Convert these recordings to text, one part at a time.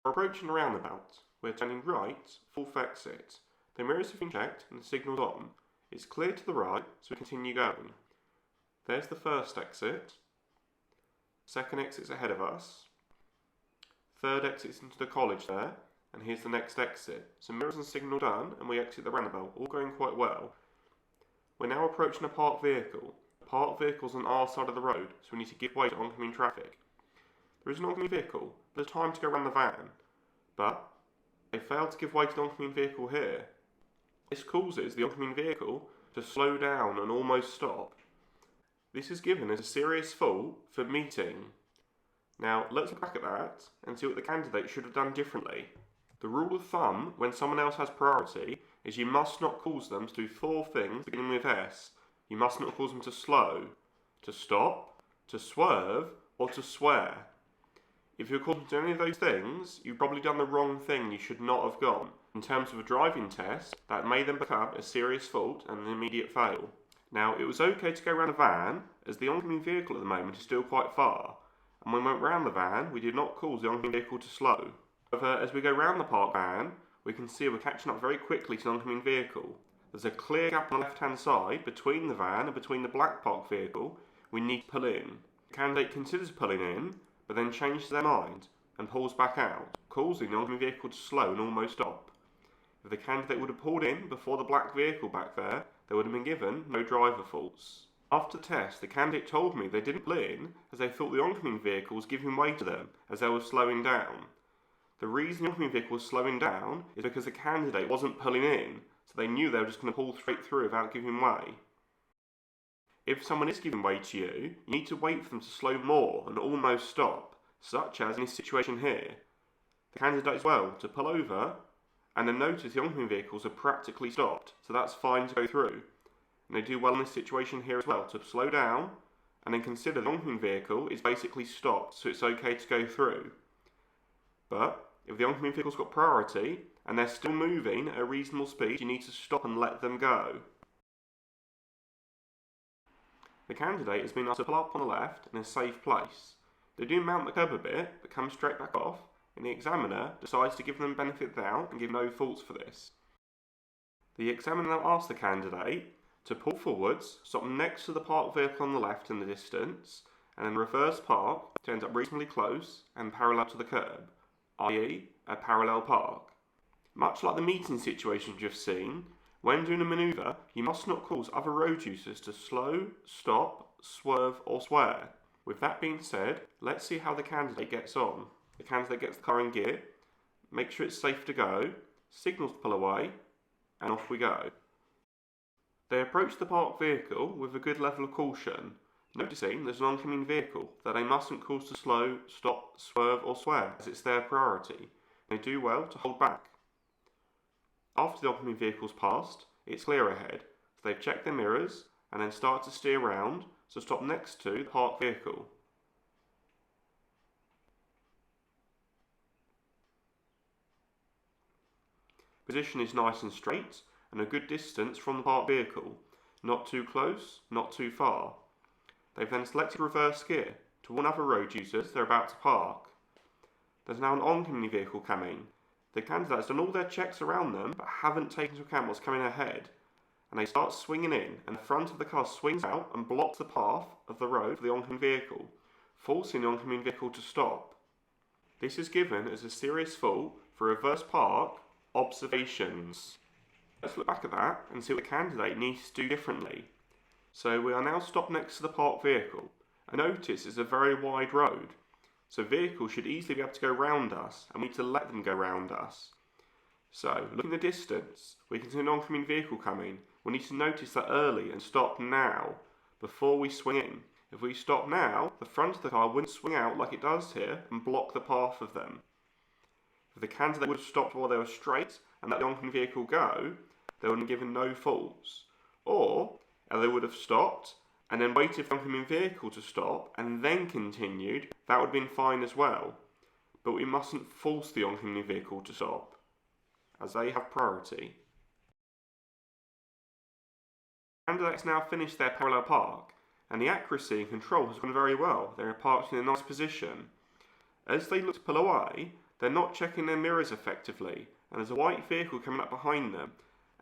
We're approaching a roundabout. We're turning right, full for exit. The mirrors have been checked and the signal's on. It's clear to the right, so we continue going. There's the first exit. Second exit's ahead of us. Third exit's into the college there, and here's the next exit. So mirrors and signal done, and we exit the roundabout, all going quite well. We're now approaching a parked vehicle. The parked vehicle's on our side of the road, so we need to give way to oncoming traffic. There is an oncoming vehicle, but there's time to go around the van. But they failed to give way to the oncoming vehicle here. This causes the oncoming vehicle to slow down and almost stop. This is given as a serious fault for meeting. Now, let's look back at that and see what the candidate should have done differently. The rule of thumb when someone else has priority is you must not cause them to do 4 things beginning with S. You must not cause them to slow, to stop, to swerve, or to swear. If you're causing to do any of those things, you've probably done the wrong thing. You should not have gone. In terms of a driving test, that may then become a serious fault and an immediate fail. Now, it was okay to go around a van, as the oncoming vehicle at the moment is still quite far. And when we went round the van, we did not cause the oncoming vehicle to slow. However, as we go round the parked van, we can see we're catching up very quickly to the oncoming vehicle. There's a clear gap on the left-hand side between the van and between the black parked vehicle. We need to pull in. The candidate considers pulling in, but then changes their mind and pulls back out, causing the oncoming vehicle to slow and almost stop. If the candidate would have pulled in before the black vehicle back there, they would have been given no driver faults. After the test, the candidate told me they didn't pull in as they thought the oncoming vehicle was giving way to them as they were slowing down. The reason the oncoming vehicle was slowing down is because the candidate wasn't pulling in, so they knew they were just going to pull straight through without giving way. If someone is giving way to you, you need to wait for them to slow more and almost stop, such as in this situation here. The candidate as well to pull over and then notice the oncoming vehicles are practically stopped, so that's fine to go through. And they do well in this situation here as well, to slow down and then consider the oncoming vehicle is basically stopped, so it's okay to go through. But if the oncoming vehicle's got priority and they're still moving at a reasonable speed, you need to stop and let them go. The candidate has been asked to pull up on the left in a safe place. They do mount the curb a bit, but come straight back off, and the examiner decides to give them the benefit of the doubt and give no faults for this. The examiner now asks the candidate to pull forwards, stop next to the parked vehicle on the left in the distance, and then reverse park to end up reasonably close and parallel to the curb, i.e. a parallel park. Much like the meeting situation you've seen, when doing a manoeuvre, you must not cause other road users to slow, stop, swerve or swear. With that being said, let's see how the candidate gets on. The candidate gets the car in gear, makes sure it's safe to go, signals to pull away, and off we go. They approach the parked vehicle with a good level of caution, noticing there's an oncoming vehicle that they mustn't cause to slow, stop, swerve or swear as it's their priority. They do well to hold back. After the oncoming vehicle's passed, it's clear ahead, so they've checked their mirrors and then start to steer round to stop next to the parked vehicle. Position is nice and straight and a good distance from the parked vehicle, not too close, not too far. They've then selected reverse gear to warn other road users they're about to park. There's now an oncoming vehicle coming. The candidate has done all their checks around them but haven't taken into account what's coming ahead, and they start swinging in and the front of the car swings out and blocks the path of the road for the oncoming vehicle, forcing the oncoming vehicle to stop. This is given as a serious fault for reverse park observations. Let's look back at that and see what the candidate needs to do differently. So we are now stopped next to the parked vehicle. And notice it's a very wide road, so vehicles should easily be able to go round us, and we need to let them go round us. So, looking at the distance, we can see an oncoming vehicle coming. We need to notice that early and stop now, before we swing in. If we stop now, the front of the car wouldn't swing out like it does here and block the path of them. If the candidate would have stopped while they were straight and let the oncoming vehicle go, they would have been given no faults. Or they would have stopped and then waited for the oncoming vehicle to stop and then continued. That would have been fine as well. But we mustn't force the oncoming vehicle to stop, as they have priority. Candidates now finished their parallel park, and the accuracy and control has gone very well. They are parked in a nice position. As they look to pull away, they're not checking their mirrors effectively, and there's a white vehicle coming up behind them,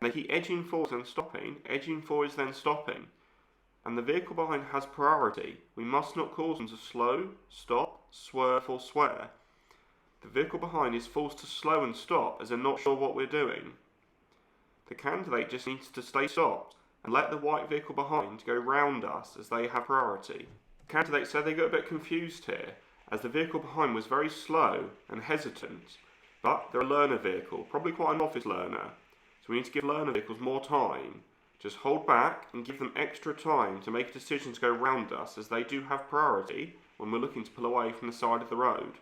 and they keep edging forward and stopping, edging forwards then stopping. And the vehicle behind has priority. We must not cause them to slow, stop, swerve or swear. The vehicle behind is forced to slow and stop as they're not sure what we're doing. The candidate just needs to stay stopped and let the white vehicle behind go round us as they have priority. The candidate said they got a bit confused here as the vehicle behind was very slow and hesitant, but they're a learner vehicle, probably quite a novice learner, so we need to give learner vehicles more time. Just hold back and give them extra time to make decisions to go round us as they do have priority when we're looking to pull away from the side of the road.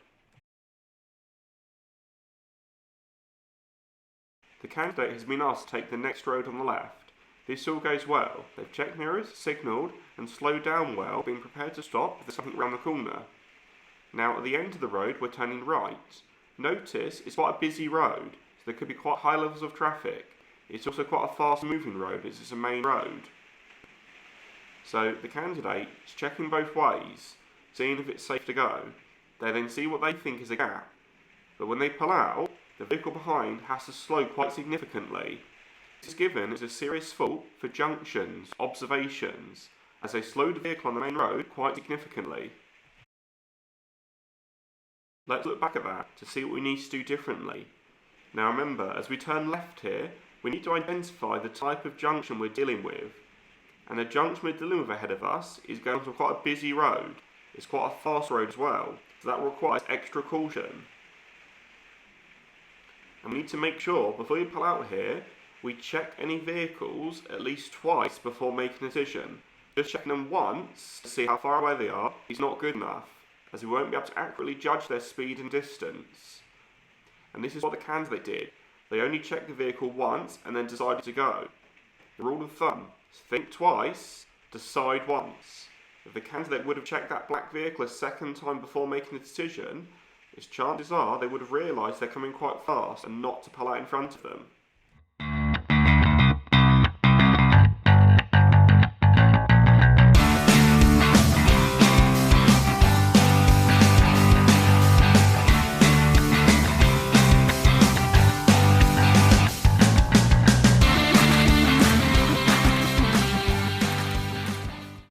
The candidate has been asked to take the next road on the left. This all goes well. They've checked mirrors, signalled and slowed down well, being prepared to stop if there's something around the corner. Now at the end of the road we're turning right. Notice it's quite a busy road, so there could be quite high levels of traffic. It's also quite a fast moving road as it's a main road. So the candidate is checking both ways, seeing if it's safe to go. They then see what they think is a gap. But when they pull out, the vehicle behind has to slow quite significantly. This is given as a serious fault for junctions, observations, as they slow the vehicle on the main road quite significantly. Let's look back at that to see what we need to do differently. Now remember, as we turn left here, we need to identify the type of junction we're dealing with. And the junction we're dealing with ahead of us is going to quite a busy road. It's quite a fast road as well, so that requires extra caution. And we need to make sure, before we pull out here, we check any vehicles at least twice before making a decision. Just checking them once to see how far away they are is not good enough, as we won't be able to accurately judge their speed and distance. And this is what the candidate did. They only checked the vehicle once and then decided to go. The rule of thumb is think twice, decide once. If the candidate would have checked that black vehicle a second time before making a decision, its chances are they would have realised they're coming quite fast and not to pull out in front of them.